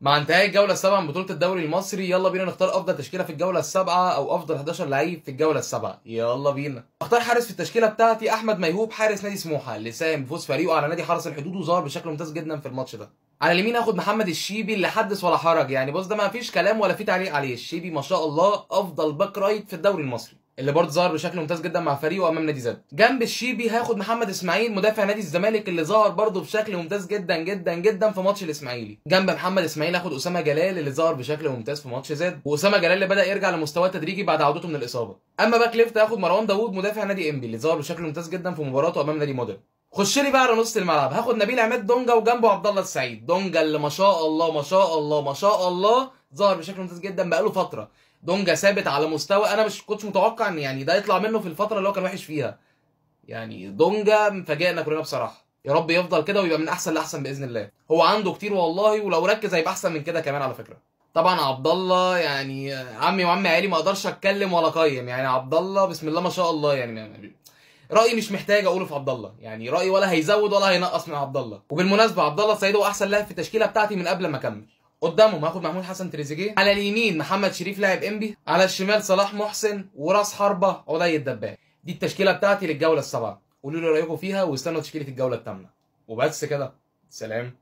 مع انتهاء الجولة السابعة من بطولة الدوري المصري، يلا بينا نختار أفضل تشكيلة في الجولة السابعة أو أفضل 11 لعيب في الجولة السابعة. يلا بينا. أختار حارس في التشكيلة بتاعتي أحمد ميهوب، حارس نادي سموحة اللي ساهم بفوز فريقه على نادي حرس الحدود وظهر بشكل ممتاز جدا في الماتش ده. على اليمين هاخد محمد الشيبي اللي حدث ولا حرج، يعني بص ده ما فيش كلام ولا في تعليق عليه. الشيبي ما شاء الله أفضل باك رايت في الدوري المصري اللي برضه ظهر بشكل ممتاز جدا مع فريقه امام نادي زد. جنب الشيبي هاخد محمد اسماعيل مدافع نادي الزمالك اللي ظهر برضه بشكل ممتاز جدا جدا جدا في ماتش الاسماعيلي. جنب محمد اسماعيل هاخد اسامه جلال اللي ظهر بشكل ممتاز في ماتش زد، واسامه جلال اللي بدا يرجع لمستواه التدريجي بعد عودته من الاصابه. اما باك ليفت هاخد مروان داوود مدافع نادي انبي اللي ظهر بشكل ممتاز جدا في مباراته امام نادي مودرن. خش لي بقى على نص الملعب، هاخد نبيل عماد دونجا وجنبه عبد الله السعيد. دونجا اللي ما شاء الله ما شاء الله ما شاء الله ظهر بشكل ممتاز جدا بقاله فتره. دونجا ثابت على مستوى انا مش كنتش متوقع ان يعني ده يطلع منه في الفتره اللي هو كان وحش فيها. يعني دونجا مفاجئنا كلنا بصراحه، يا رب يفضل كده ويبقى من احسن لاحسن باذن الله. هو عنده كتير والله، ولو ركز هيبقى احسن من كده كمان على فكره. طبعا عبد الله يعني عمي وعمي عيالي ما اقدرش اتكلم ولا اقيم. يعني عبد الله بسم الله ما شاء الله، يعني رايي مش محتاج اقوله في عبد الله، يعني رايي ولا هيزود ولا هينقص من عبد الله. وبالمناسبه عبد الله السعيد هو احسن لاعب في التشكيله بتاعتي من قبل ما اكمل. قدامهم هاخد محمود حسن تريزيجيه، على اليمين محمد شريف لاعب انبي، على الشمال صلاح محسن، وراس حربه عدي الدباغ. دي التشكيله بتاعتي للجوله السابعه. قولوا لي رايكم فيها واستنوا تشكيله الجوله الثامنه. وبس كده، سلام.